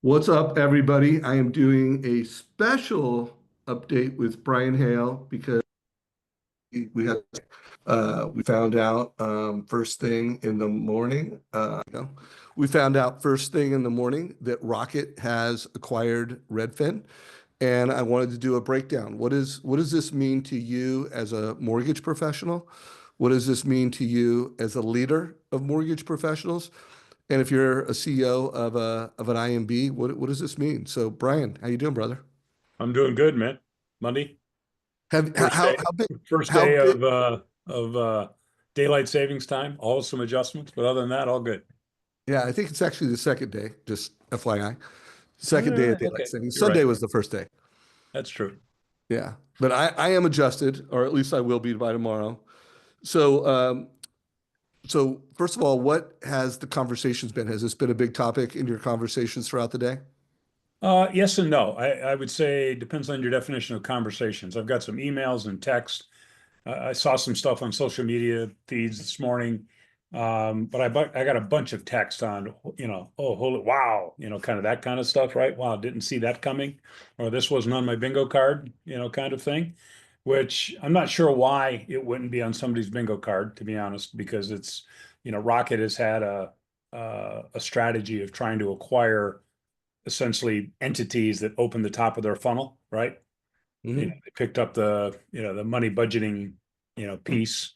What's up, everybody? I am doing a special update with Brian Hale because we found out first thing in the morning. We found out first thing in the morning that Rocket has acquired Redfin, and I wanted to do a breakdown. What does this mean to you as a mortgage professional? What does this mean to you as a leader of mortgage professionals? And if you're a CEO of an IMB, what does this mean? So, Brian, how you doing, brother? I'm doing good, man. Monday, Have first day, how big first how day big? of daylight savings time. All some adjustments, but other than that, all good. Yeah, I think it's actually the second day. Just FYI, second day of daylight Okay, savings. you're right. Sunday was the first day. That's true. Yeah, but I am adjusted, or at least I will be by tomorrow. So first of all, what has the conversations been? Has this been a big topic in your conversations throughout the day? Yes and no. I would say depends on your definition of conversations. I've got some emails and text. I saw some stuff on social media feeds this morning, but I got a bunch of text on, oh, holy, wow, kind of that kind of stuff, right? Wow, didn't see that coming, or this wasn't on my bingo card, kind of thing, which I'm not sure why it wouldn't be on somebody's bingo card, to be honest, because it's, Rocket has had a strategy of trying to acquire essentially entities that open the top of their funnel, right? Hmm. They picked up the money budgeting, piece.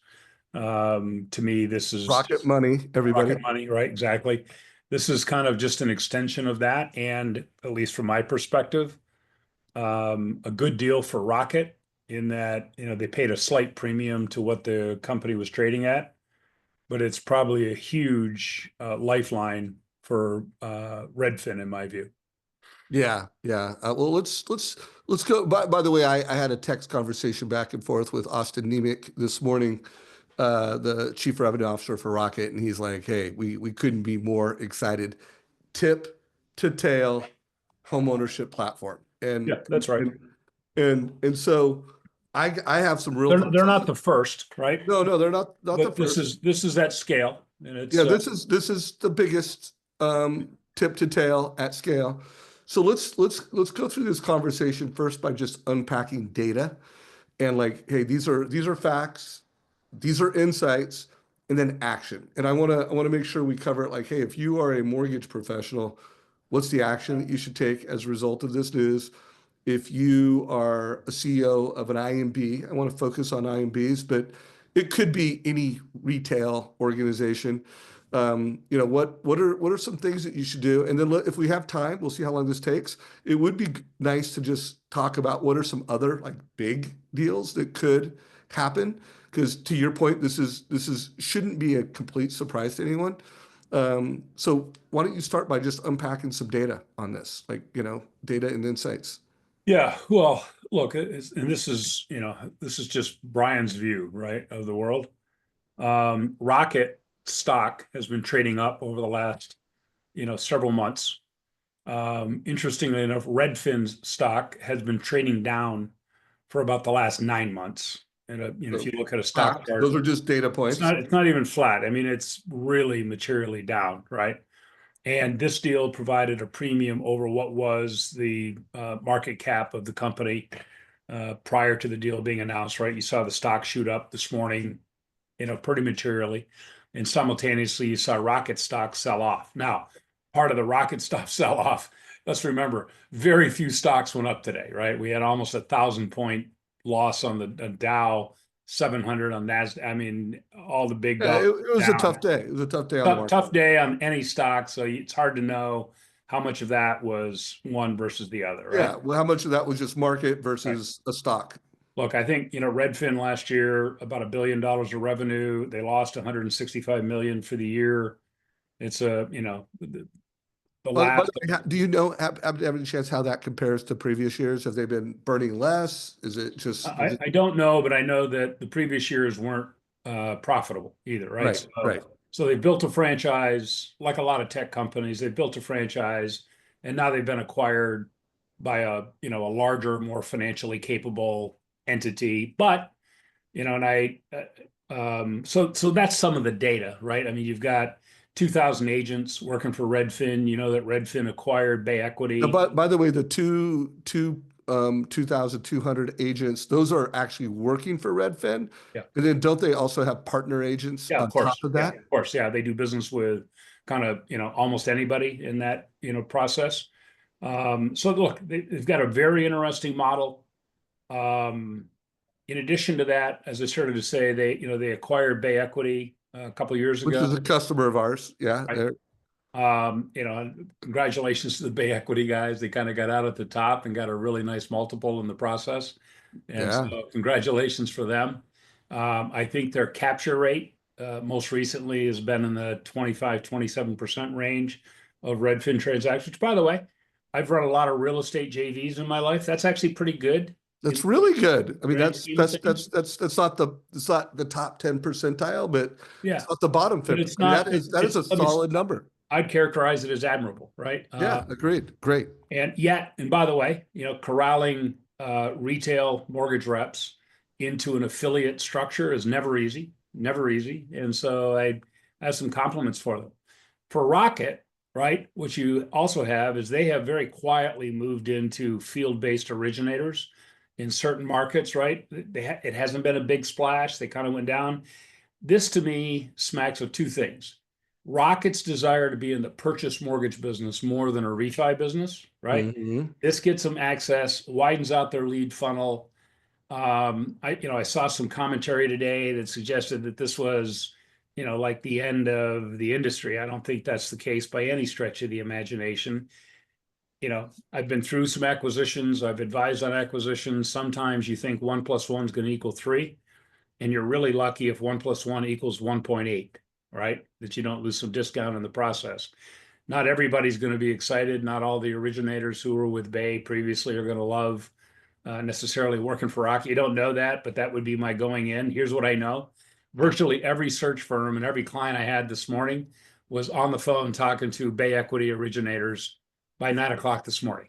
To me, this is Rocket just money, rocket everybody. money, right? Exactly. This is kind of just an extension of that. And at least from my perspective, a good deal for Rocket in that, they paid a slight premium to what the company was trading at, but it's probably a huge lifeline for Redfin, in my view. Yeah, yeah. Well, let's go. By the way, I had a text conversation back and forth with Austin Nemec this morning, the chief revenue officer for Rocket, and he's like, "Hey, we couldn't be more excited. Tip to tail home ownership platform." Yeah, And that's right. and so I have some real thoughts They're on not this. the first, right? No, no, they're not the But this first. is this is at scale, and Yeah, it's this is the biggest tip to tail at scale. So let's go through this conversation first by just unpacking data and like, hey, these are facts, these are insights, and then action. And I wanna make sure we cover it like, hey, if you are a mortgage professional, what's the action that you should take as a result of this news? If you are a CEO of an IMB, I want to focus on IMBs, but it could be any retail organization. What are some things that you should do? And then if we have time, we'll see how long this takes. It would be nice to just talk about what are some other like big deals that could happen. Because to your point, this is shouldn't be a complete surprise to anyone. So why don't you start by just unpacking some data on this, like, data and insights. yeah. Well, look, and this is just Brian's view, right, of the world. Rocket stock has been trading up over the last, several months. Interestingly enough, Redfin's stock has been trading down for about the last 9 months. And if So you look at a stock flat. Those chart, are just data it's points. not even flat. I mean, it's really materially down, right? And this deal provided a premium over what was the market cap of the company prior to the deal being announced, right? You saw the stock shoot up this morning, pretty materially. And simultaneously, you saw Rocket stock sell off. Now, part of the Rocket stock sell off, let's remember, very few stocks went up today, right? We had almost 1,000 point loss on the Dow, 700 on NASDAQ. I mean, all the big Yeah, dogs it was a down. tough day. It was a tough day on the market. Tough day on any stock. So it's hard to know how much of that was one versus the other, right? Yeah. Well, how much of that was just market Right. versus a stock? Look, I think, Redfin last year, about $1 billion of revenue. They lost 165 million for the year. It's the By last. the way, do you know, have any chance how that compares to previous years? Have they been burning less? Is it just I don't know, but I know that the previous years weren't profitable either, right? right, So right. so they built a franchise, like a lot of tech companies. They built a franchise, and now they've been acquired by a larger, more financially capable entity. But and I so that's some of the data, right? I mean, you've got 2,000 agents working for Redfin. You know that Redfin acquired Bay Now, Equity. by the way, the 2,200 agents, those are actually working for Redfin. Yeah. And then don't they also have partner agents Yeah, of on top course. of Yeah, that? of course. Yeah, they do business with kind of, almost anybody in that, process. So look, they've got a very interesting model. In addition to that, as I started to say, they acquired Bay Equity a couple of years Which is ago. a customer of ours. Yeah. Right. Congratulations to the Bay Equity guys. They kind of got out at the top and got a really nice multiple in the process. And Yeah. so congratulations for them. I think their capture rate most recently has been in the 25-27% range of Redfin transactions, which, by the way, I've run a lot of real estate JVs in my life. That's actually pretty good in That's really good. I the mean, grand scheme of things. that's not the top 10 percentile, but Yeah, it's not the bottom but 50. it's I mean, not, that is a let me, solid number. I'd characterize it as admirable, right? Yeah, agreed. Great. And by the way, corralling retail mortgage reps into an affiliate structure is never easy, never easy. And so I have some compliments for them. For Rocket, right, what you also have is they have very quietly moved into field-based originators in certain markets, right? It hasn't been a big splash. They kind of went down. This to me smacks of two things. Rocket's desire to be in the purchase mortgage business more than a refi business, right? Hmm. This gets them access, widens out their lead funnel. I saw some commentary today that suggested that this was, like the end of the industry. I don't think that's the case by any stretch of the imagination. I've been through some acquisitions. I've advised on acquisitions. Sometimes you think 1 + 1 is going to equal 3, and you're really lucky if 1 + 1 equals 1.8, right? That you don't lose some discount in the process. Not everybody's going to be excited. Not all the originators who were with Bay previously are going to love necessarily working for Rocky. You don't know that, but that would be my going in. Here's what I know. Virtually every search firm and every client I had this morning was on the phone talking to Bay Equity originators by 9 o'clock this morning,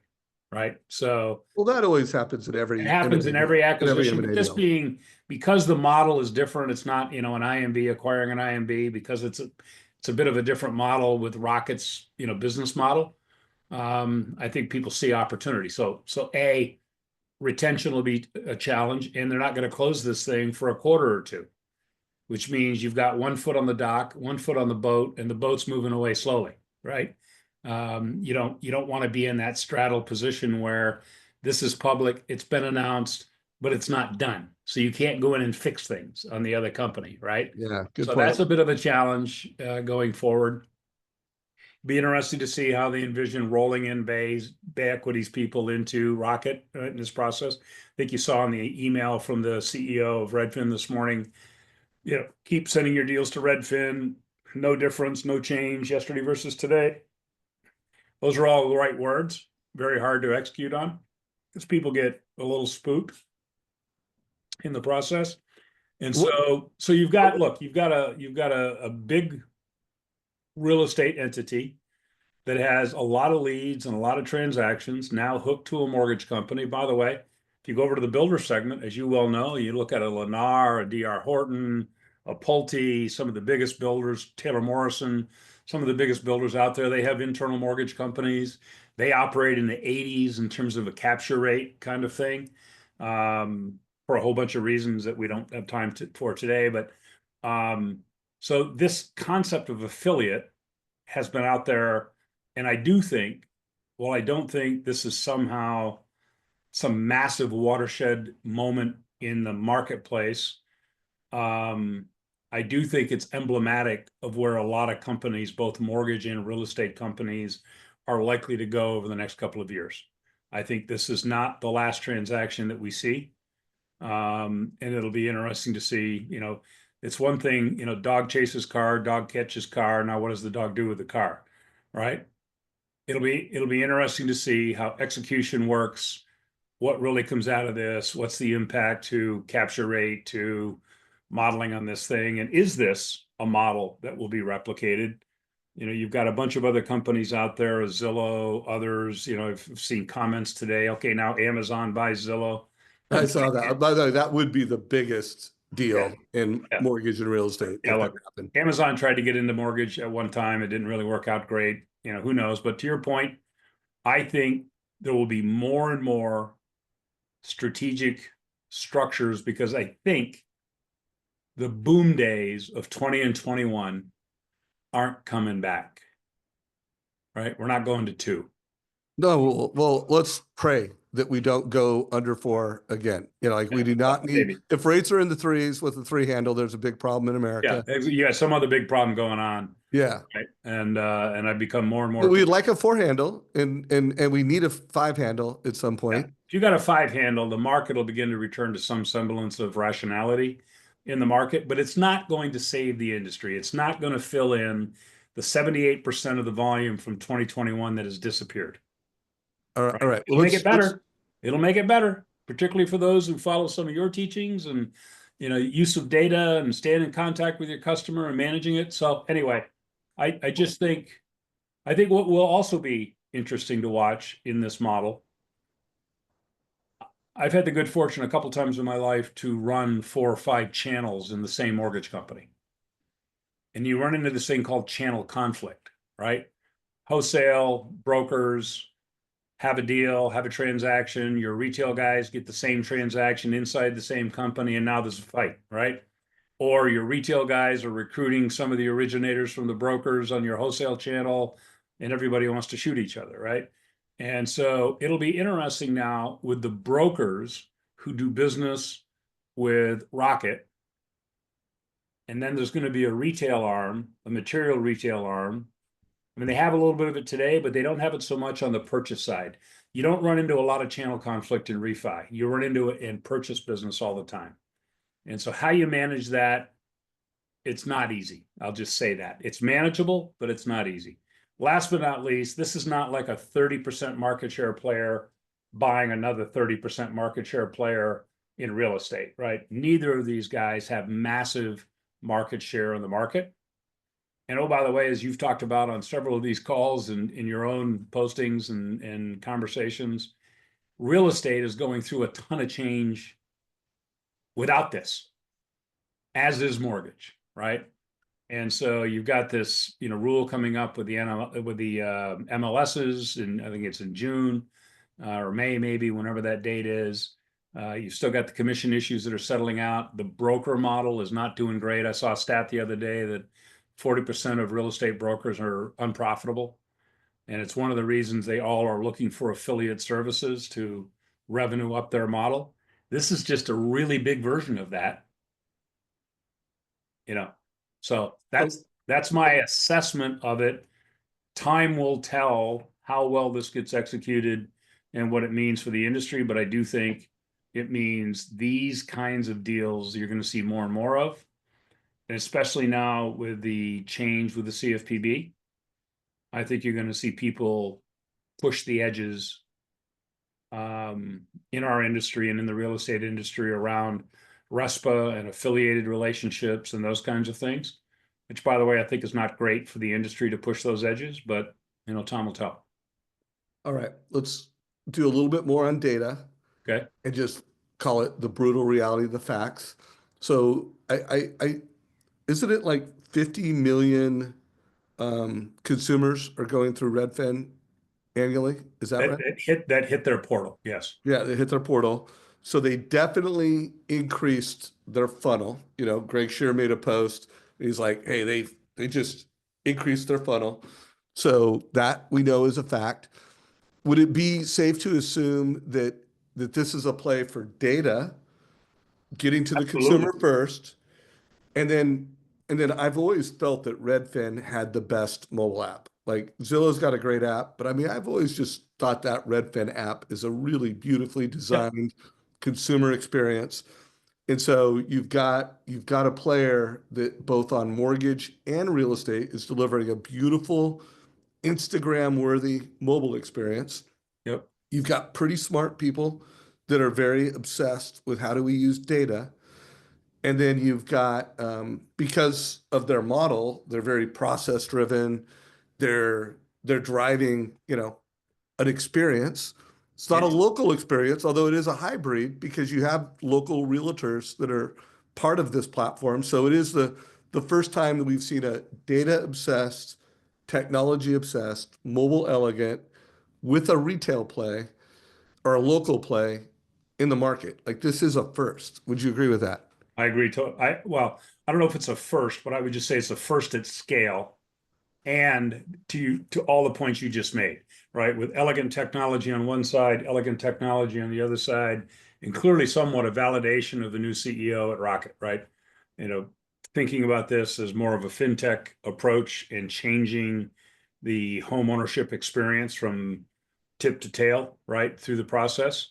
right? So Well, that always happens in it every happens M&A in deal. every In every acquisition, but M&A this deal. being because the model is different, it's not, an IMB acquiring an IMB because it's a bit of a different model with Rocket's, business model. I think people see opportunity. So retention will be a challenge, and they're not going to close this thing for a quarter or two, which means you've got 1 foot on the dock, 1 foot on the boat, and the boat's moving away slowly, right? You don't want to be in that straddle position where this is public, it's been announced, but it's not done. So you can't go in and fix things on the other company, right? Yeah, good So point. that's a bit of a challenge going forward. Be interesting to see how they envision rolling in Bay Equity's people into Rocket in this process. I think you saw in the email from the CEO of Redfin this morning, keep sending your deals to Redfin. No difference, no change yesterday versus today. Those are all the right words, very hard to execute on because people get a little spooked in the process. And What, so you've got a big real estate entity that has a lot of leads and a lot of transactions now hooked to a mortgage company. By the way, if you go over to the builder segment, as you well know, you look at a Lennar, a DR Horton, a Pulte, some of the biggest builders, Taylor Morrison, some of the biggest builders out there, they have internal mortgage companies. They operate in the 80s in terms of a capture rate kind of thing, for a whole bunch of reasons that we don't have time for today. But so this concept of affiliate has been out there. And I do think, well, I don't think this is somehow some massive watershed moment in the marketplace. I do think it's emblematic of where a lot of companies, both mortgage and real estate companies, are likely to go over the next couple of years. I think this is not the last transaction that we see. And it'll be interesting to see, it's one thing, dog chases car, dog catches car. Now, what does the dog do with the car? Right? It'll be interesting to see how execution works, what really comes out of this, what's the impact to capture rate, to modeling on this thing, and is this a model that will be replicated? You've got a bunch of other companies out there, Zillow, others. I've seen comments today. Okay, now Amazon buys Zillow. I saw that. By the way, that would be the biggest deal in Yeah. mortgage and real estate Yeah, if that look, happened. Amazon tried to get into mortgage at one time. It didn't really work out great. Who knows? But to your point, I think there will be more and more strategic structures because I think the boom days of 20 and 21 aren't coming back, right? We're not going to two. No, well, let's pray that we don't go under 4 again. Like we do not need, Maybe. if rates are in the 3s with a 3 handle, there's a big problem in Yeah, America. you got some other big problem going on, Yeah. right? And I've become more and But more. we'd like a 4 handle and we need a 5 handle at some Yeah. point. If you got a 5 handle, the market will begin to return to some semblance of rationality in the market, but it's not going to save the industry. It's not going to fill in the 78% of the volume from 2021 that has disappeared. All right. Right? All right. Well, It'll make it better. It'll make it better, particularly for those who follow some of your teachings and use of data and staying in contact with your customer and managing it. So anyway, I just think what will also be interesting to watch in this model. I've had the good fortune a couple times in my life to run 4 or 5 channels in the same mortgage company. And you run into this thing called channel conflict, right? Wholesale brokers have a deal, have a transaction. Your retail guys get the same transaction inside the same company, and now there's a fight, right? Or your retail guys are recruiting some of the originators from the brokers on your wholesale channel, and everybody wants to shoot each other, right? And so it'll be interesting now with the brokers who do business with Rocket. And then there's going to be a retail arm, a material retail arm. I mean, they have a little bit of it today, but they don't have it so much on the purchase side. You don't run into a lot of channel conflict in refi. You run into it in purchase business all the time. And so how you manage that, it's not easy. I'll just say that. It's manageable, but it's not easy. Last but not least, this is not like a 30% market share player buying another 30% market share player in real estate, right? Neither of these guys have massive market share in the market. And oh, by the way, as you've talked about on several of these calls and in your own postings and conversations, real estate is going through a ton of change without this, as is mortgage, right? And so you've got this, rule coming up with the MLSs, and I think it's in June or May, maybe whenever that date is. You've still got the commission issues that are settling out. The broker model is not doing great. I saw a stat the other day that 40% of real estate brokers are unprofitable. And it's one of the reasons they all are looking for affiliate services to revenue up their model. This is just a really big version of that. So that's my assessment of it. Time will tell how well this gets executed and what it means for the industry, but I do think it means these kinds of deals you're going to see more and more of, and especially now with the change with the CFPB. I think you're going to see people push the edges in our industry and in the real estate industry around RESPA and affiliated relationships and those kinds of things, which, by the way, I think is not great for the industry to push those edges, but time will tell. All right. Let's do a little bit more on data. Okay. And just call it the brutal reality of the facts. So isn't it like 50 million consumers are going through Redfin annually? Is that right? That hit their portal. Yes. Yeah, they hit their portal. So they definitely increased their funnel. Greg Shear made a post. He's like, hey, they just increased their funnel. So that we know is a fact. Would it be safe to assume that this is a play for data, getting to the Absolutely. consumer first, and then I've always felt that Redfin had the best mobile app. Like Zillow's got a great app, but I mean, I've always just thought that Redfin app is a really beautifully designed consumer experience. And so you've got a player that both on mortgage and real estate is delivering a beautiful Instagram worthy mobile experience. Yep. You've got pretty smart people that are very obsessed with how do we use data. And then you've got, because of their model, they're very process driven. They're driving, an experience. It's not a local experience, although it is a hybrid because you have local realtors that are part of this platform. So it is the first time that we've seen a data obsessed, technology obsessed, mobile elegant with a retail play or a local play in the market. Like this is a first. Would you agree with that? I agree. Well, I don't know if it's a first, but I would just say it's a first at scale. And to all the points you just made, right? With elegant technology on one side, elegant technology on the other side, and clearly somewhat a validation of the new CEO at Rocket, right? You know, thinking about this as more of a fintech approach and changing the home ownership experience from tip to tail, right, through the process.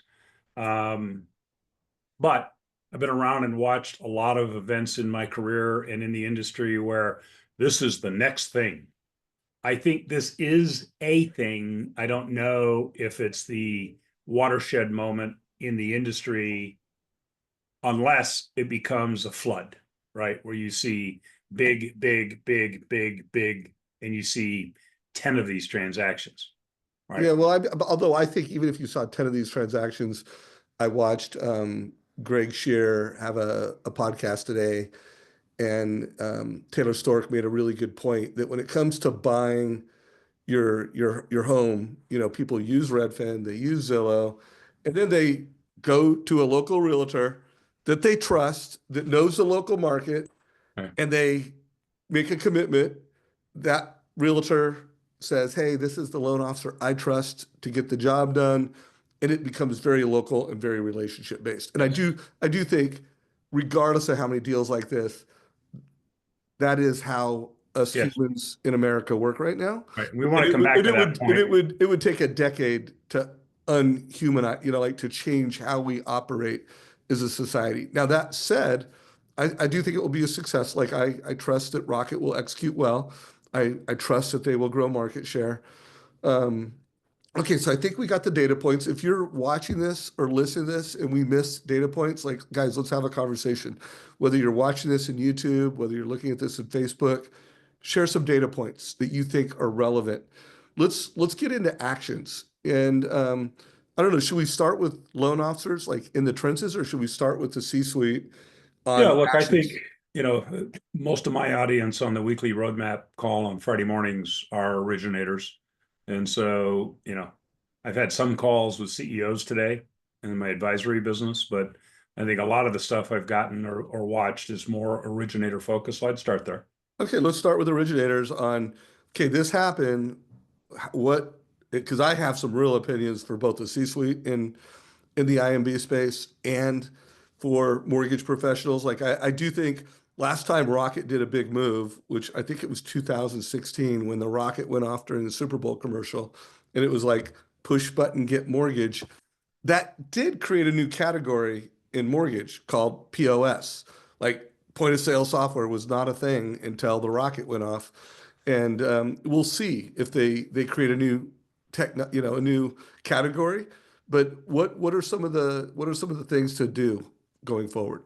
Um, but I've been around and watched a lot of events in my career and in the industry where this is the next thing. I think this is a thing. I don't know if it's the watershed moment in the industry unless it becomes a flood, right? Where you see big, big, big, big, big, and you see 10 of these transactions, right? Yeah, well, although I think even if you saw 10 of these transactions, I watched Greg Shear have a podcast today, and Taylor Stork made a really good point that when it comes to buying your home, you know, people use Redfin, they use Zillow, and then they go to a local realtor that they trust, that knows the local market, Right. and they make a commitment. That realtor says, hey, this is the loan officer I trust to get the job done. And it becomes very local and very relationship based. And Yes. I do think, regardless of how many deals like this, that is how us Yes. humans in America work right now. Right. We want to come back to that point. It would take a decade to unhumanize, you know, like to change how we operate as a society. Now, that said, I do think it will be a success. Like I trust that Rocket will execute well. I trust that they will grow market share. Um, Okay, so I think we got the data points. If you're watching this or listening to this and we miss data points, like guys, let's have a conversation. Whether you're watching this in YouTube, whether you're looking at this in Facebook, share some data points that you think are relevant. Let's get into actions. And I don't know, should we start with loan officers like in the trenches, or should we start with the C-suite Yeah, on look, I think, actions? most of my audience on the weekly roadmap call on Friday mornings are originators. And so, I've had some calls with CEOs today in my advisory business, but I think a lot of the stuff I've gotten or watched is more originator focused. So I'd start there. Okay, let's start with originators on, okay, this happened. What, because I have some real opinions for both the C-suite in the IMB space and for mortgage professionals. Like I do think last time Rocket did a big move, which I think it was 2016 when the Rocket went off during the Super Bowl commercial, and it was like push button get mortgage. That did create a new category in mortgage called POS. Like point of sale software was not a thing until the Rocket went off. And we'll see if they create a new a new category. But what are some of the things to do going forward?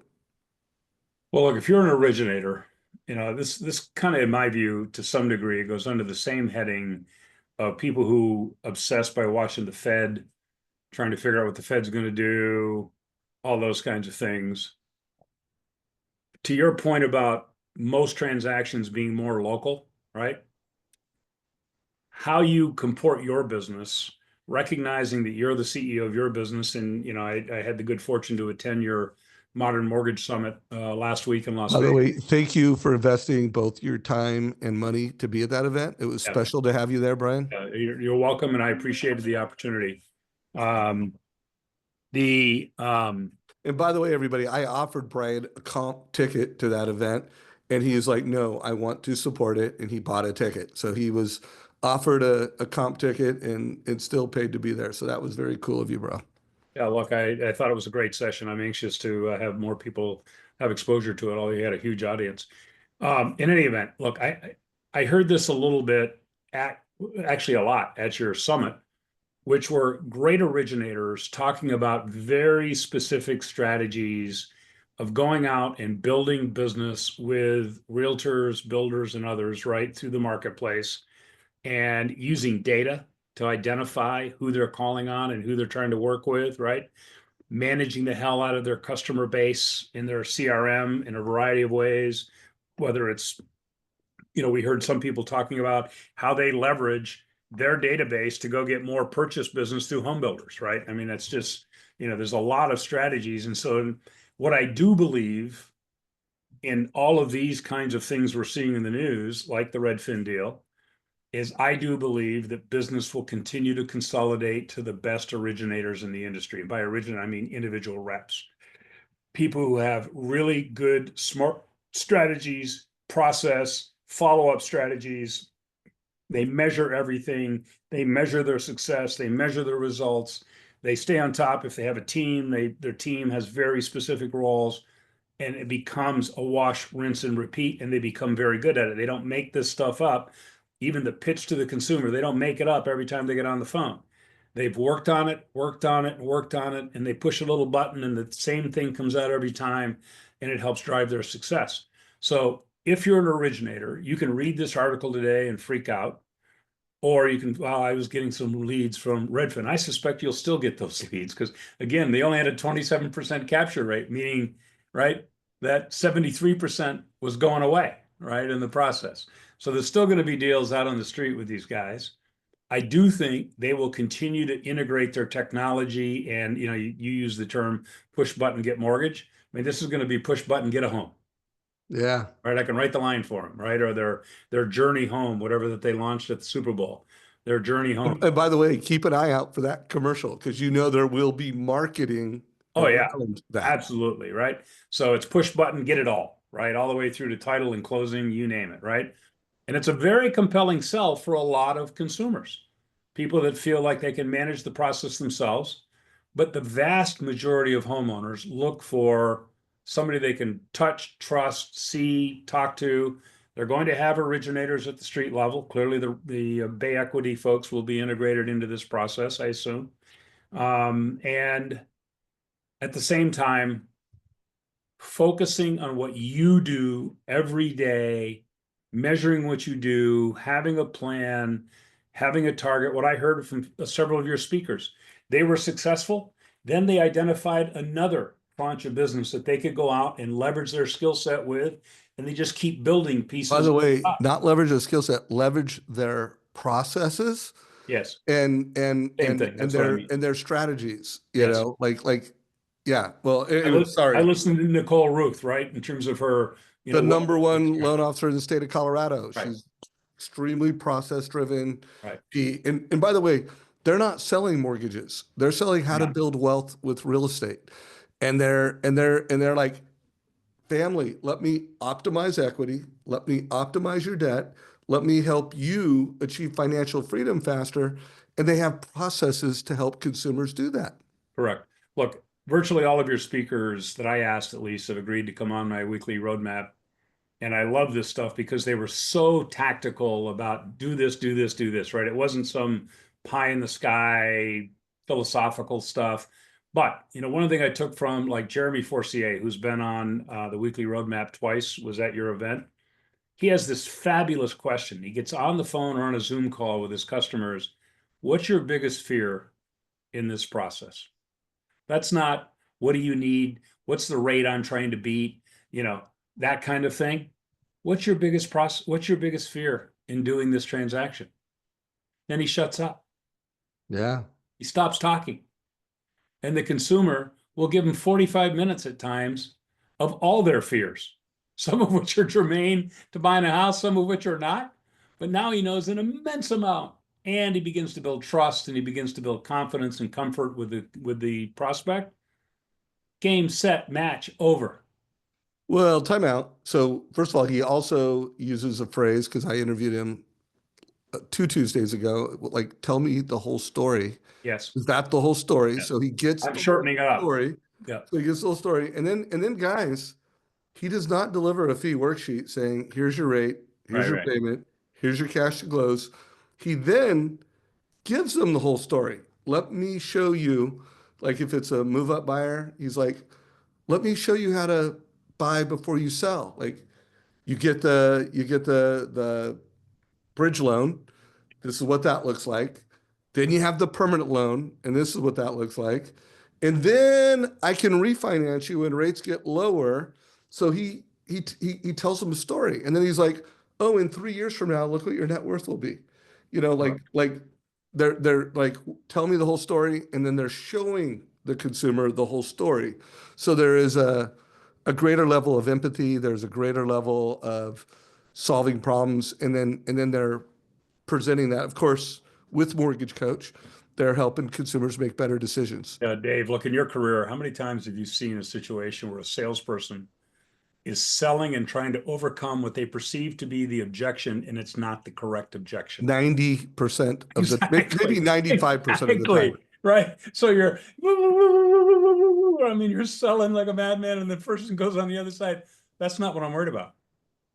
Well, look, if you're an originator, this kind of, in my view, to some degree, it goes under the same heading of people who obsess by watching the Fed, trying to figure out what the Fed's going to do, all those kinds of things. To your point about most transactions being more local, right? How you comport your business, recognizing that you're the CEO of your business. And, I had the good fortune to attend your Modern Mortgage Summit last week in Las By the Vegas. way, thank you for investing both your time and money to be at that event. It was Yeah, special to have you there, Brian. you're welcome, and I appreciated the opportunity. Um, the And by the way, everybody, I offered Brian a comp ticket to that event, and he is like, "No, I want to support it," and he bought a ticket. So he was offered a comp ticket and still paid to be there. So that was very cool of you, bro. Yeah, look, I thought it was a great session. I'm anxious to have more people have exposure to it. Although you had a huge audience. In any event, look, I heard this a little bit actually a lot at your summit, which were great originators talking about very specific strategies of going out and building business with realtors, builders, and others right through the marketplace, and using data to identify who they're calling on and who they're trying to work with, right? managing the hell out of their customer base in their CRM in a variety of ways, whether it's, we heard some people talking about how they leverage their database to go get more purchase business through home builders, right? I mean, that's just, there's a lot of strategies. And so what I do believe in all of these kinds of things we're seeing in the news, like the Redfin deal, is I do believe that business will continue to consolidate to the best originators in the industry. And by originator, I mean individual reps, people who have really good, smart strategies, process, follow-up strategies. They measure everything. They measure their success. They measure their results. They stay on top. If they have a team, their team has very specific roles, and it becomes a wash, rinse, and repeat, and they become very good at it. They don't make this stuff up. Even the pitch to the consumer, they don't make it up every time they get on the phone. They've worked on it, worked on it, worked on it, and they push a little button, and the same thing comes out every time, and it helps drive their success. So if you're an originator, you can read this article today and freak out. Or you can, well, I was getting some leads from Redfin. I suspect you'll still get those leads because, again, they only had a 27% capture rate, meaning, right, that 73% was going away, right, in the process. So there's still going to be deals out on the street with these guys. I do think they will continue to integrate their technology, and you use the term push button get mortgage. I mean, this is going to be push button get a home, Yeah. right? I can write the line for them, right? Or their journey home, whatever that they launched at the Super Bowl, their journey home. And by the way, keep an eye out for that commercial because there will be marketing Oh yeah, around that. absolutely, right? So it's push button get it all, right? All the way through to title and closing, you name it, right? And it's a very compelling sell for a lot of consumers, people that feel like they can manage the process themselves. But the vast majority of homeowners look for somebody they can touch, trust, see, talk to. They're going to have originators at the street level. Clearly, the Bay Equity folks will be integrated into this process, I assume. And at the same time, focusing on what you do every day, measuring what you do, having a plan, having a target. What I heard from several of your speakers, they were successful. Then they identified another tranche of business that they could go out and leverage their skill set with, and they just keep building By pieces the way, up. not leverage a skill set, leverage their processes Yes, and and same and thing. and That's what I their mean. and their strategies, Yes. yeah. Well, I, anyway, li- I sorry. listened to Nicole Ruth, right, in terms of her, The what number one loan officer in the state of Colorado. right, She's extremely process driven. right. And by the way, they're not selling mortgages. They're selling how to Yeah, build wealth with real estate. And they're like, family, let me optimize equity, let me optimize your debt, let me help you achieve financial freedom faster. And they have processes to help consumers do that. correct. Look, virtually all of your speakers that I asked at least have agreed to come on my weekly roadmap. And I love this stuff because they were so tactical about do this, do this, do this, right? It wasn't some pie in the sky philosophical stuff. But, one thing I took from like Jeremy Forcier, who's been on the weekly roadmap twice, was at your event. He has this fabulous question. He gets on the phone or on a Zoom call with his customers. What's your biggest fear in this process? That's not what do you need? What's the rate I'm trying to beat? You know, that kind of thing. What's your biggest fear in doing this transaction? Then he shuts up. Yeah. He stops talking. And the consumer will give him 45 minutes at times of all their fears, some of which are germane to buying a house, some of which are not. But now he knows an immense amount. And he begins to build trust and he begins to build confidence and comfort with the prospect. Game, set, match, over. Well, time out. So, first of all, he also uses a phrase because I interviewed him 2 Tuesdays ago, like, tell me the whole story. Yes. Is that the whole story? Yes. So he gets I'm the whole shortening it up. story. Yeah. So he gets the whole story. And then guys, he does not deliver a fee worksheet saying, here's your rate, here's Right, your right. payment, here's your cash to close. He then gives them the whole story. Let me show you, like if it's a move up buyer, he's like, let me show you how to buy before you sell. Like you get the bridge loan. This is what that looks like. Then you have the permanent loan, and this is what that looks like. And then I can refinance you when rates get lower. So he tells them a story. And then he's like, oh, in 3 years from now, look what your net worth will be. You know, like they're like, tell me the whole story. And then they're showing the consumer the whole story. So there is a greater level of empathy. There's a greater level of solving problems. And then they're presenting that, of course, with Mortgage Coach. They're helping consumers make better decisions. Dave, look, in your career, how many times have you seen a situation where a salesperson is selling and trying to overcome what they perceive to be the objection, and it's not the correct objection? 90% of the, maybe Exactly. 95% of the time. Exactly. Right. So you're, I mean, you're selling like a madman, and the person goes on the other side. That's not what I'm worried about.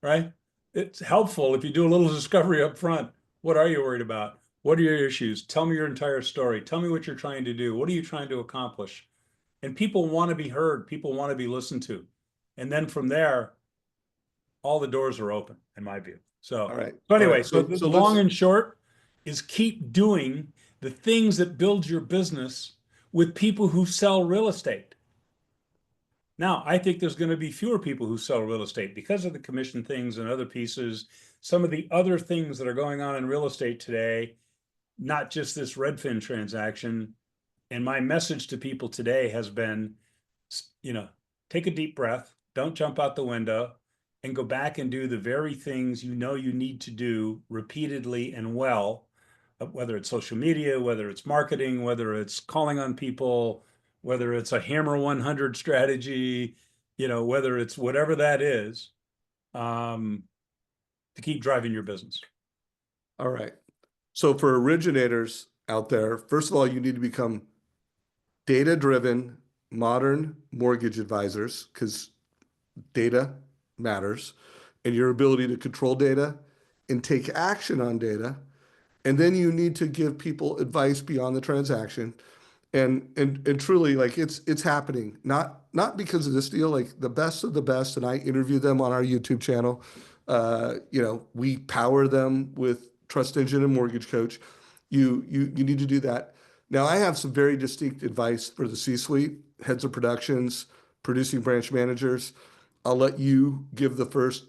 Right. It's helpful if you do a little discovery up front. What are you worried about? What are your issues? Tell me your entire story. Tell me what you're trying to do. What are you trying to accomplish? And people want to be heard. People want to be listened to. And then from there, all the doors are open, in my view. All right. So All anyway, right. so the So long let's, and short is keep doing the things that build your business with people who sell real estate. Now, I think there's going to be fewer people who sell real estate because of the commission things and other pieces. Some of the other things that are going on in real estate today, not just this Redfin transaction. And my message to people today has been, you know, take a deep breath, don't jump out the window, and go back and do the very things you know you need to do repeatedly and well, whether it's social media, whether it's marketing, whether it's calling on people, whether it's a hammer 100 strategy, you know, whether it's whatever that is, to keep driving your business. all right. So for originators out there, first of all, you need to become data-driven, modern mortgage advisors because data matters and your ability to control data and take action on data. And then you need to give people advice beyond the transaction. And truly, like it's happening. Not because of this deal, like the best of the best, and I interview them on our YouTube channel. We power them with Trust Engine and Mortgage Coach. You need to do that. Now, I have some very distinct advice for the C-suite, heads of productions, producing branch managers. I'll let you give the first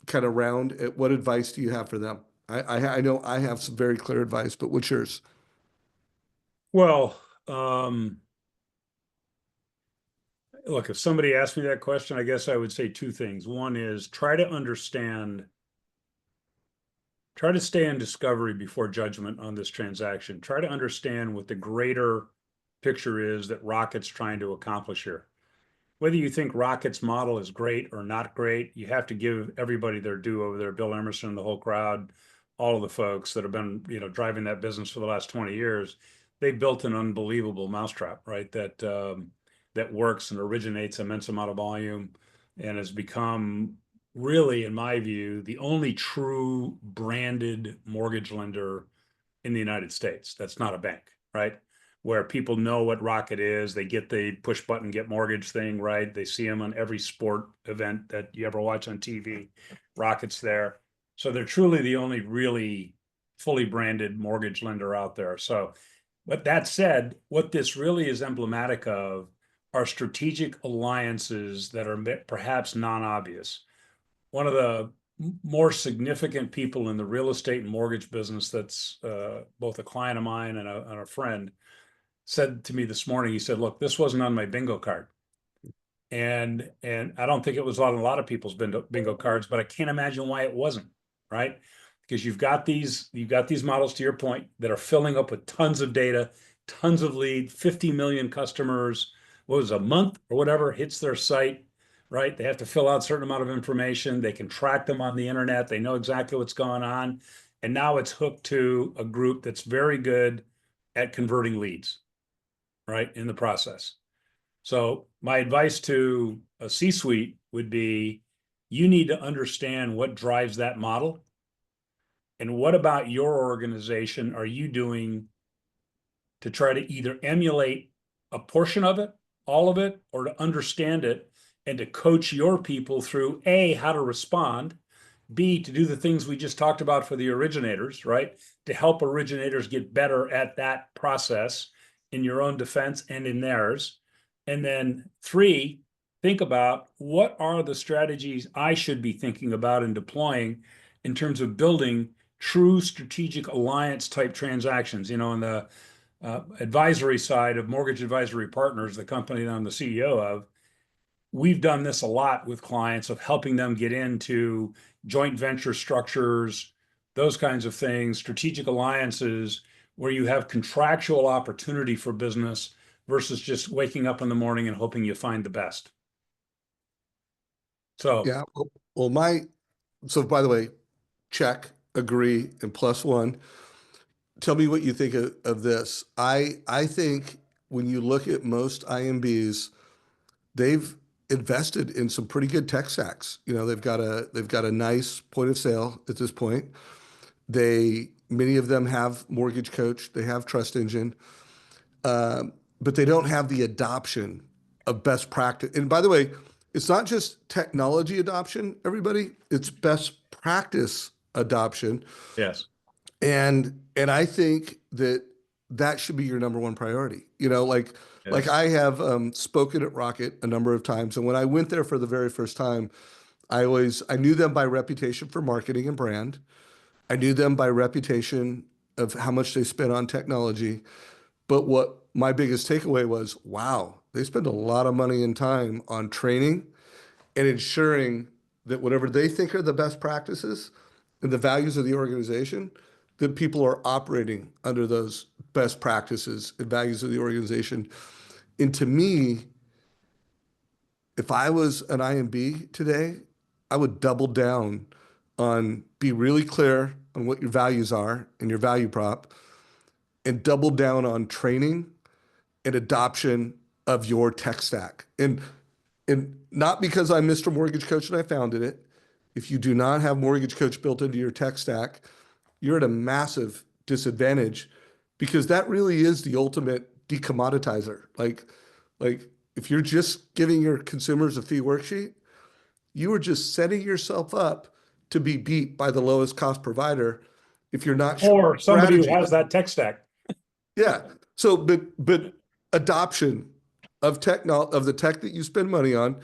kind of round. At what advice do you have for them? I know I have some very clear advice, but what's yours? Well, look, if somebody asked me that question, I guess I would say two things. One is try to stay in discovery before judgment on this transaction. Try to understand what the greater picture is that Rocket's trying to accomplish here. Whether you think Rocket's model is great or not great, you have to give everybody their due over there. Bill Emerson, the whole crowd, all of the folks that have been, driving that business for the last 20 years. They built an unbelievable mousetrap, right? That works and originates immense amount of volume and has become really, in my view, the only true branded mortgage lender in the United States. That's not a bank, right? Where people know what Rocket is. They get the push button, get mortgage thing, right? They see them on every sport event that you ever watch on TV. Rocket's there. So they're truly the only really fully branded mortgage lender out there. So, but that said, what this really is emblematic of are strategic alliances that are perhaps non-obvious. One of the more significant people in the real estate and mortgage business that's both a client of mine and a friend said to me this morning, he said, look, this wasn't on my bingo card. And I don't think it was on a lot of people's bingo cards, but I can't imagine why it wasn't, right? Because you've got these models, to your point, that are filling up with tons of data, tons of lead, 50 million customers, what was it, a month or whatever hits their site, right? They have to fill out a certain amount of information. They can track them on the internet. They know exactly what's going on. And now it's hooked to a group that's very good at converting leads, right, in the process. So my advice to a C-suite would be, you need to understand what drives that model. And what about your organization are you doing to try to either emulate a portion of it, all of it, or to understand it and to coach your people through A, how to respond, B, to do the things we just talked about for the originators, right? To help originators get better at that process in your own defense and in theirs. And then 3, think about what are the strategies I should be thinking about and deploying in terms of building true strategic alliance type transactions. In the advisory side of Mortgage Advisory Partners, the company that I'm the CEO of, we've done this a lot with clients of helping them get into joint venture structures, those kinds of things, strategic alliances where you have contractual opportunity for business versus just waking up in the morning and hoping you find the best. So, Yeah. Well, so by the way, check, agree, and +1. Tell me what you think of this. I think when you look at most IMBs, they've invested in some pretty good tech stacks. They've got a nice point of sale at this point. Many of them have MortgageCoach, they have Trust Engine, but they don't have the adoption of best practice. And by the way, it's not just technology adoption, everybody, it's best practice adoption. yes. And I think that should be your number one priority. Like Yes. I have spoken at Rocket a number of times, and when I went there for the very first time, I knew them by reputation for marketing and brand. I knew them by reputation of how much they spent on technology. But what my biggest takeaway was, wow, they spend a lot of money and time on training and ensuring that whatever they think are the best practices and the values of the organization, that people are operating under those best practices and values of the organization. And to me, if I was an IMB today, I would double down on be really clear on what your values are and your value prop, and double down on training and adoption of your tech stack. And not because I'm Mr. Mortgage Coach and I founded it. If you do not have Mortgage Coach built into your tech stack, you're at a massive disadvantage, because that really is the ultimate decommoditizer. Like if you're just giving your consumers a fee worksheet, you are just setting yourself up to be beat by the lowest cost provider if you're not sure Or somebody who strategy. has that tech stack. Yeah. So, but adoption of the tech that you spend money on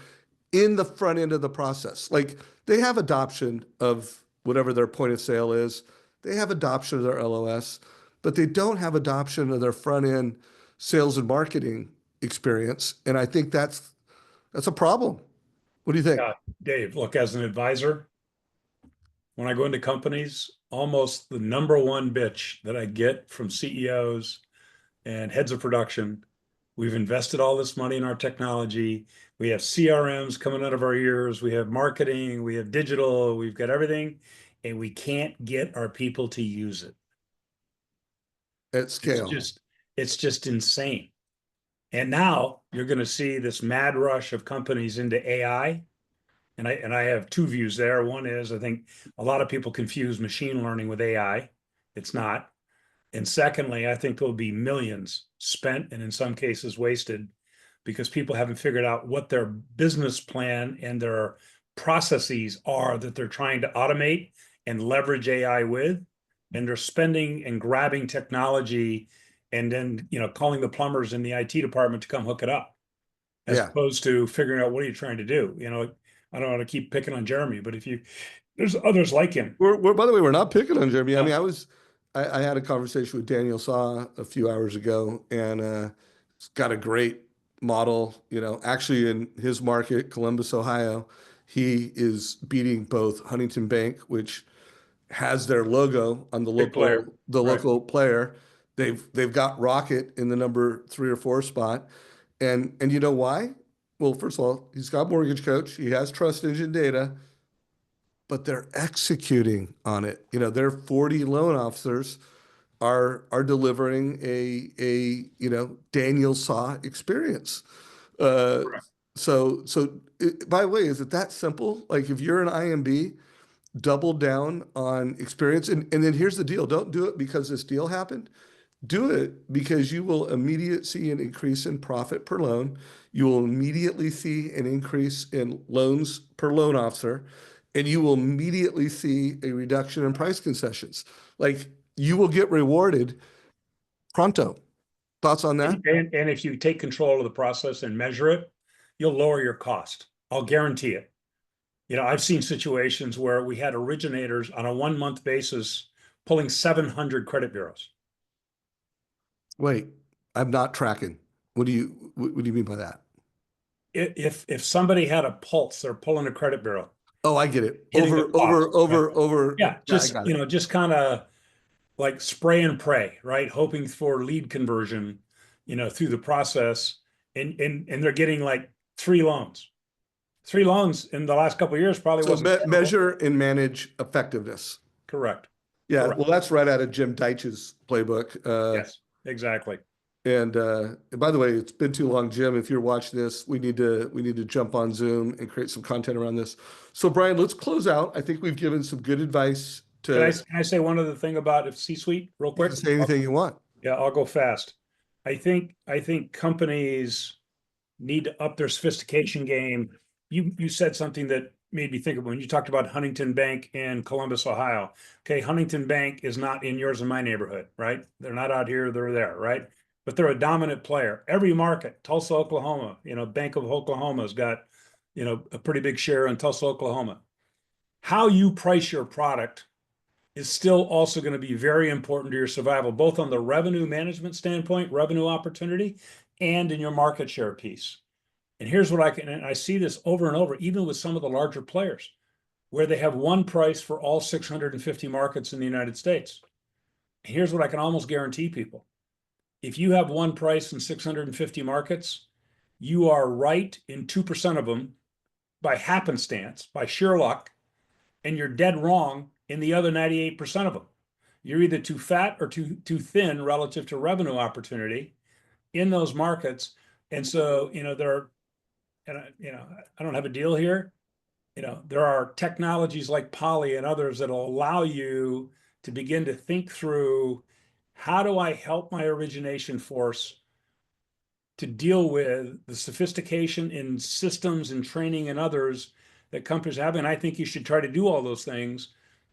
in the front end of the process. Like they have adoption of whatever their point of sale is. They have adoption of their LOS, but they don't have adoption of their front end sales and marketing experience. And I think that's a problem. What do you think? Yeah, Dave, look, as an advisor, when I go into companies, almost the number one bitch that I get from CEOs and heads of production, we've invested all this money in our technology. We have CRMs coming out of our ears. We have marketing, we have digital, we've got everything, and we can't get our people to use it. At It's scale. just, it's just insane. And now you're going to see this mad rush of companies into AI. And I have 2 views there. One is I think a lot of people confuse machine learning with AI. It's not. And secondly, I think there'll be millions spent and in some cases wasted because people haven't figured out what their business plan and their processes are that they're trying to automate and leverage AI with. And they're spending and grabbing technology and then calling the plumbers in the IT department to come hook it up, as Yeah. opposed to figuring out what are you trying to do. I don't want to keep picking on Jeremy, but there's others like him. By the way, we're not picking on Jeremy. I Yeah. mean, I had a conversation with Daniel Saw a few hours ago, and he's got a great model. Actually, in his market, Columbus, Ohio, he is beating both Huntington Bank, which has their logo on the Big player. Right. local player. They've got Rocket in the number 3 or 4 spot, and you know why? Well, first of all, he's got Mortgage Coach, he has Trust Engine data, but they're executing on it. Their 40 loan officers are delivering a Daniel Saw experience. Uh, Correct. by the way, is it that simple? Like if you're an IMB, double down on experience, and then here's the deal: don't do it because this deal happened. Do it because you will immediately see an increase in profit per loan. You will immediately see an increase in loans per loan officer, and you will immediately see a reduction in price concessions. Like you will get rewarded pronto. Thoughts on that? And if you take control of the process and measure it, you'll lower your cost. I'll guarantee it. I've seen situations where we had originators on a 1 month basis pulling 700 credit bureaus. Wait, I'm not tracking. What do you mean by that? If somebody had a pulse, they're pulling a credit bureau, Oh, I get it. hitting a cost, right? Yeah, Yeah, I just got it. just kind of like spray and pray, right? Hoping for lead conversion, through the process, and they're getting like three loans. Three loans in the last couple of years probably So wasn't terrible. measure and manage effectiveness. Correct. Yeah, Correct. well, that's right out of Jim Deitch's playbook. Yes, exactly. And by the way, it's been too long, Jim. If you're watching this, we need to jump on Zoom and create some content around this. So, Brian, let's close out. I think we've given some good advice to. Can I say one other thing about C-suite real You quick? can say anything you want. Yeah, I'll go fast. I think companies need to up their sophistication game. You said something that made me think of when you talked about Huntington Bank in Columbus, Ohio. Okay, Huntington Bank is not in yours and my neighborhood, right? They're not out here, they're there, right? But they're a dominant player. Every market, Tulsa, Oklahoma, Bank of Oklahoma's got, a pretty big share in Tulsa, Oklahoma. How you price your product is still also going to be very important to your survival, both on the revenue management standpoint, revenue opportunity, and in your market share piece. And here's what and I see this over and over, even with some of the larger players, where they have one price for all 650 markets in the United States. Here's what I can almost guarantee people. If you have one price in 650 markets, you are right in 2% of them by happenstance, by sheer luck, and you're dead wrong in the other 98% of them. You're either too fat or too thin relative to revenue opportunity in those markets. And so, there are, and I don't have a deal here. There are technologies like Poly and others that will allow you to begin to think through, how do I help my origination force to deal with the sophistication in systems and training and others that companies have. And I think you should try to do all those things,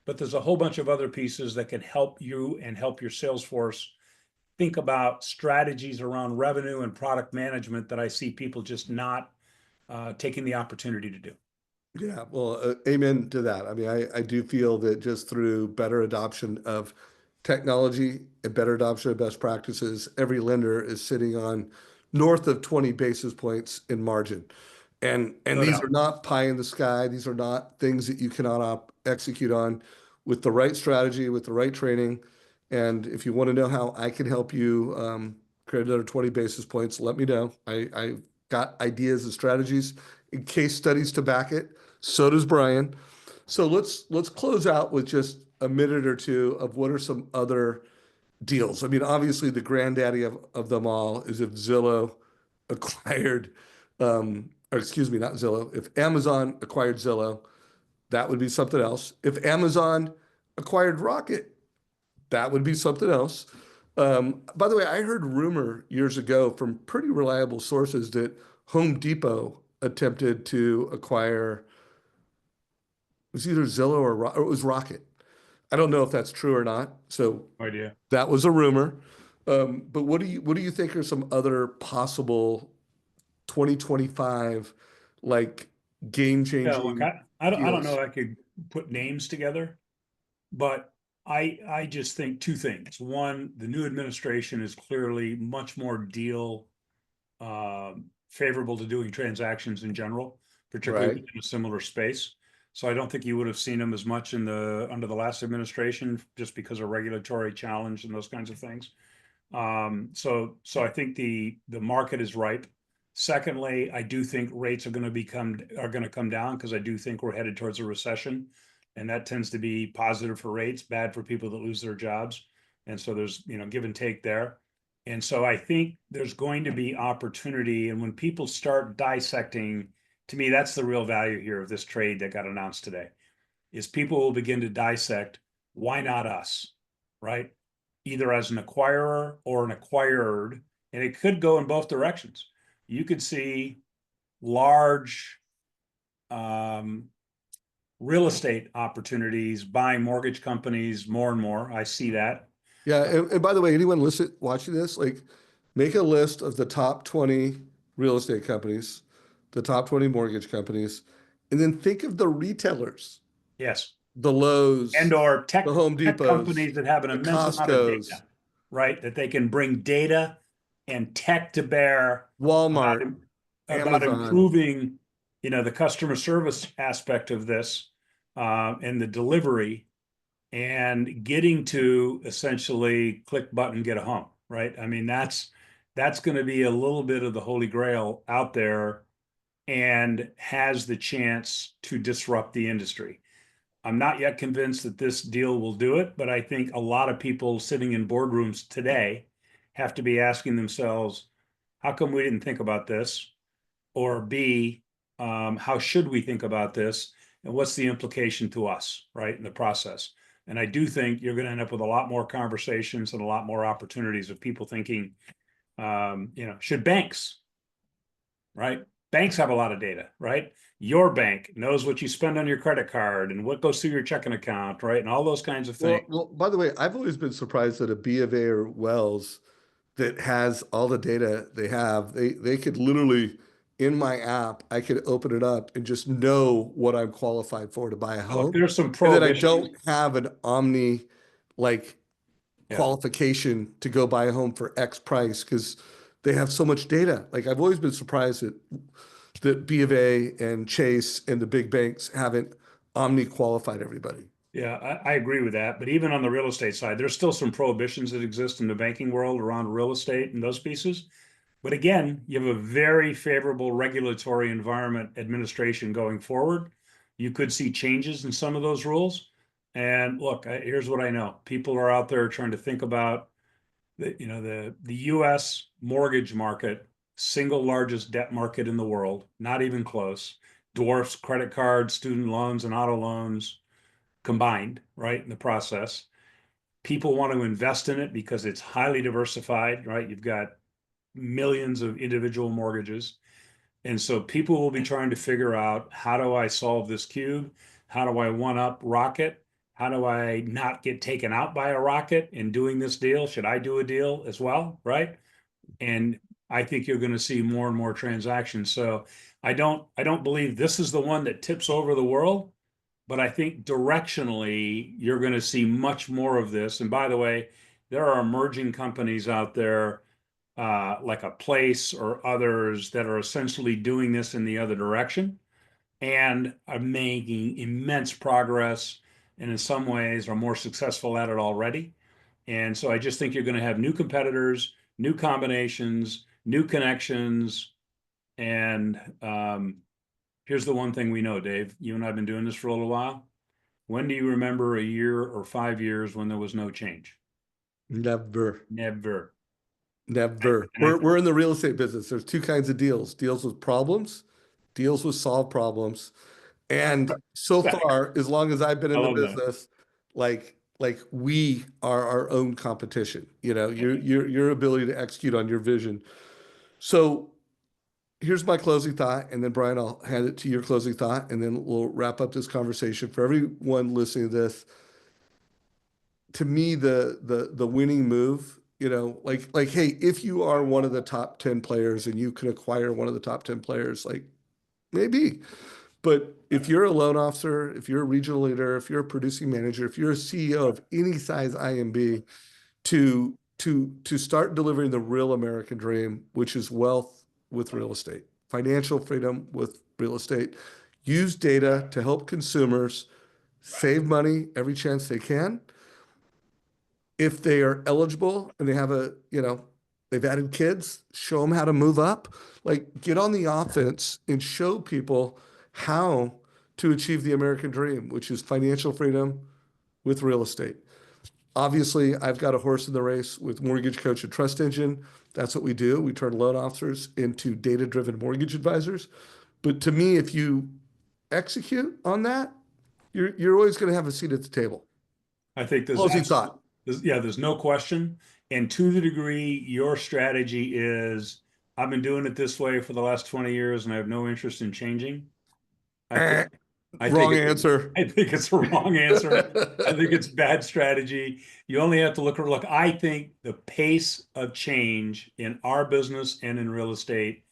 but there's a whole bunch of other pieces that can help you and help your sales force think about strategies around revenue and product management that I see people just not taking the opportunity to do. Yeah, well, amen to that. I mean, I do feel that just through better adoption of technology and better adoption of best practices, every lender is sitting on north of 20 basis points in margin. And No these are doubt. not pie in the sky. These are not things that you cannot execute on with the right strategy, with the right training. And if you want to know how I can help you create another 20 basis points, let me know. I've got ideas and strategies and case studies to back it. So does Brian. So let's close out with just a minute or two of what are some other deals. I mean, obviously the granddaddy of them all is if Zillow acquired, or excuse me, not Zillow. If Amazon acquired Zillow, that would be something else. If Amazon acquired Rocket, that would be something else. By the way, I heard rumor years ago from pretty reliable sources that Home Depot attempted to acquire, it was either Zillow or it was Rocket. I don't know if that's true or not. So No idea. that was a rumor. But what do you think are some other possible 2025 like game Yeah, look, changing I don't know deals? if I could put names together, but I just think two things. One, the new administration is clearly much more deal favorable to doing transactions in general, particularly Right. within a similar space. So I don't think you would have seen them as much under the last administration, just because of regulatory challenge and those kinds of things. So I think the market is ripe. Secondly, I do think rates are going to come down, because I do think we're headed towards a recession, and that tends to be positive for rates, bad for people that lose their jobs. And so there's give and take there. And so I think there's going to be opportunity, and when people start dissecting, to me, that's the real value here of this trade that got announced today, is people will begin to dissect, why not us, right? Either as an acquirer or an acquired, and it could go in both directions. You could see large real estate opportunities buying mortgage companies more and more. I see that. Yeah. And by the way, anyone watching this, like Make a list of the top 20 real estate companies, the top 20 mortgage companies, and then think of the retailers, Yes. the And Lowe's, or the tech, Home tech Depots, companies that have an the immense amount of Costco's, data, right? That they can bring data and tech to bear about, Walmart, about Amazon. improving, the customer service aspect of this, and the delivery and getting to essentially click button, get a home, right? I mean, that's going to be a little bit of the holy grail out there and has the chance to disrupt the industry. I'm not yet convinced that this deal will do it, but I think a lot of people sitting in boardrooms today have to be asking themselves, how come we didn't think about this? Or B, how should we think about this? And what's the implication to us, right, in the process? And I do think you're going to end up with a lot more conversations and a lot more opportunities of people thinking, should banks, right? Banks have a lot of data, right? Your bank knows what you spend on your credit card and what goes through your checking account, right? And all those kinds of things. Well, by the way, I've always been surprised that a B of A or Wells that has all the data they have, they could literally in my app, I could open it up and just know what I'm qualified for to buy a Look, home. there's some And that I prohibitions. don't have an omni like Yeah. qualification to go buy a home for X price because they have so much data. Like I've always been surprised that B of A and Chase and the big banks haven't omni qualified everybody. Yeah, I agree with that. But even on the real estate side, there's still some prohibitions that exist in the banking world around real estate and those pieces. But again, you have a very favorable regulatory environment administration going forward. You could see changes in some of those rules. And look, here's what I know. People are out there trying to think about the US mortgage market, single largest debt market in the world, not even close, dwarfs credit cards, student loans, and auto loans combined, right, in the process. People want to invest in it because it's highly diversified, right? You've got millions of individual mortgages. And so people will be trying to figure out, how do I solve this cube? How do I one up Rocket? How do I not get taken out by a Rocket in doing this deal? Should I do a deal as well? Right. And I think you're going to see more and more transactions. So I don't believe this is the one that tips over the world, but I think directionally you're going to see much more of this. And by the way, there are emerging companies out there, like a Place or others, that are essentially doing this in the other direction and are making immense progress, and in some ways are more successful at it already. And so I just think you're going to have new competitors, new combinations, new connections. And here's the one thing we know, Dave. You and I have been doing this for a little while. When do you remember a year or 5 years when there was no change? Never. Never. Never. And I We're in the real estate business. There's two kinds of deals: deals with problems, deals with solved problems. And so far, as long as I've been I in the love that. business, like we are our own competition. Your ability to execute on your vision. So here's my closing thought, and then Brian, I'll hand it to your closing thought, and then we'll wrap up this conversation. For everyone listening to this, to me, the winning move, hey, if you are one of the top 10 players and you can acquire one of the top 10 players, like maybe. But if you're a loan officer, if you're a regional leader, if you're a producing manager, if you're a CEO of any size IMB, to start delivering the real American dream, which is wealth with real estate, financial freedom with real estate, use data to help consumers save money every chance they can. If they are eligible and they have they've added kids, show them how to move up. Like get on the offense and show people how to achieve the American dream, which is financial freedom with real estate. Obviously, I've got a horse in the race with Mortgage Coach and Trust Engine. That's what we do. We turn loan officers into data-driven mortgage advisors. But to me, if you execute on that, you're always going to have a seat at the table. I think Closing thought. there's no question. And to the degree your strategy is, I've been doing it this way for the last 20 years and I have no interest in changing. I think, Eh. I think Wrong it's answer. I think it's a wrong answer. I think it's bad strategy. You only have to look. I think the pace of change in our business and in real estate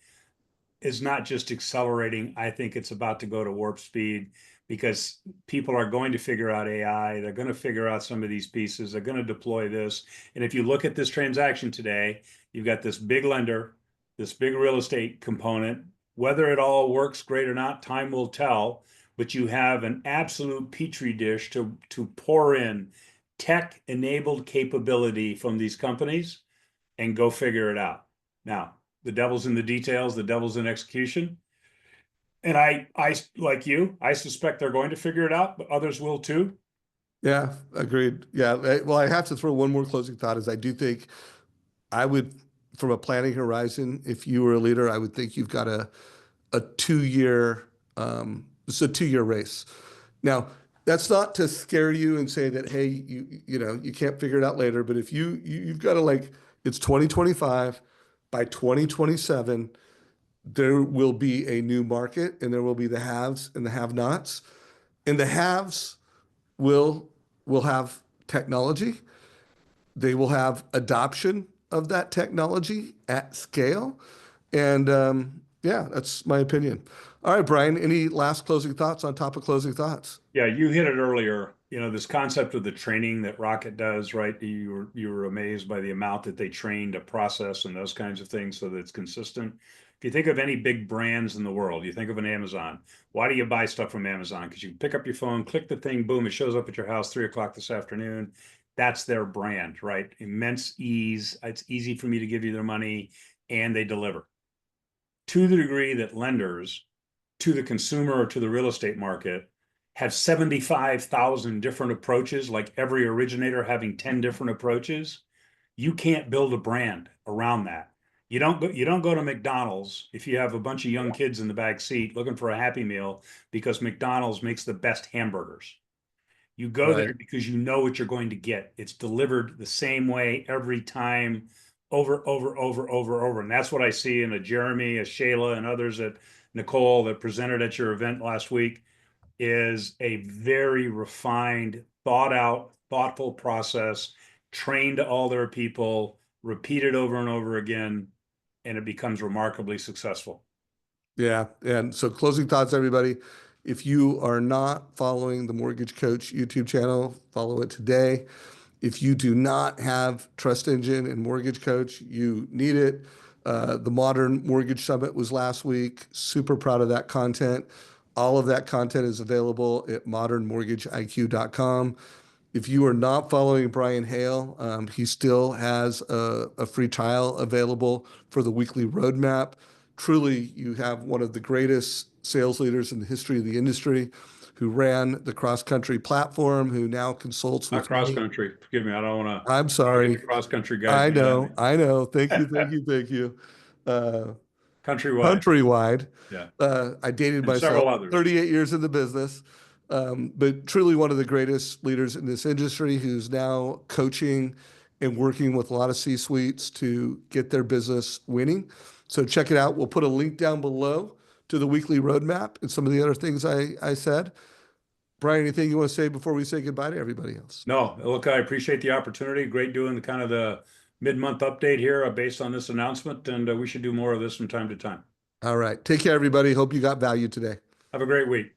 is not just accelerating. I think it's about to go to warp speed because people are going to figure out AI. They're going to figure out some of these pieces. They're going to deploy this. And if you look at this transaction today, you've got this big lender, this big real estate component. Whether it all works great or not, time will tell. But you have an absolute petri dish to pour in tech enabled capability from these companies and go figure it out. Now, the devil's in the details, the devil's in execution. And I like you, I suspect they're going to figure it out, but others will too. Yeah, agreed. Yeah. Well, I have to throw one more closing thought is I do think I would, from a planning horizon, if you were a leader, I would think you've got a 2 year, it's a 2 year race. Now, that's not to scare you and say that, hey, you know, you can't figure it out later. But if you've got to like, it's 2025, by 2027, there will be a new market and there will be the haves and the have-nots. And the haves will will have technology. They will have adoption of that technology at scale. And yeah, that's my opinion. All right, Brian, any last closing thoughts on top of closing thoughts? Yeah, you hit it earlier. You know, this concept of the training that Rocket does, right? You were amazed by the amount that they train to process and those kinds of things so that it's consistent. If you think of any big brands in the world, you think of an Amazon. Why do you buy stuff from Amazon? Because you pick up your phone, click the thing, boom, it shows up at your house 3 o'clock this afternoon. That's their brand, right? Immense ease. It's easy for me to give you their money, and they deliver. To the degree that lenders to the consumer or to the real estate market have 75,000 different approaches, like every originator having 10 different approaches, you can't build a brand around that. You don't go to McDonald's if you have a bunch of young kids in the back seat looking for a Happy Meal because McDonald's makes the best hamburgers. You go there Right. because you know what you're going to get. It's delivered the same way every time, over. And that's what I see in a Jeremy, a Shayla, and others at Nicole that presented at your event last week is a very refined, thought out, thoughtful process, trained to all their people, repeated over and over again, and it becomes remarkably successful. Yeah. And so closing thoughts, everybody. If you are not following the Mortgage Coach YouTube channel, follow it today. If you do not have Trust Engine and Mortgage Coach, you need it. The Modern Mortgage Summit was last week. Super proud of that content. All of that content is available at modernmortgageiq.com. If you are not following Brian Hale, he still has a free trial available for the weekly roadmap. Truly, you have one of the greatest sales leaders in the history of the industry who ran the cross country platform, who now consults Not with cross me. country. Forgive me. I don't want I'm to get sorry. the cross country guys I mad at me. know. I know. Thank you. Thank you. Thank you. Uh, Countrywide. Countrywide. Yeah. I dated And myself, several others. 38 years in the business, but truly one of the greatest leaders in this industry who's now coaching and working with a lot of C-suites to get their business winning. So check it out. We'll put a link down below to the weekly roadmap and some of the other things I said. Brian, anything you want to say before we say goodbye to everybody else? No, look, I appreciate the opportunity. Great doing the kind of the mid-month update here based on this announcement, and we should do more of this from time to time. All right. Take care, everybody. Hope you got value today. Have a great week.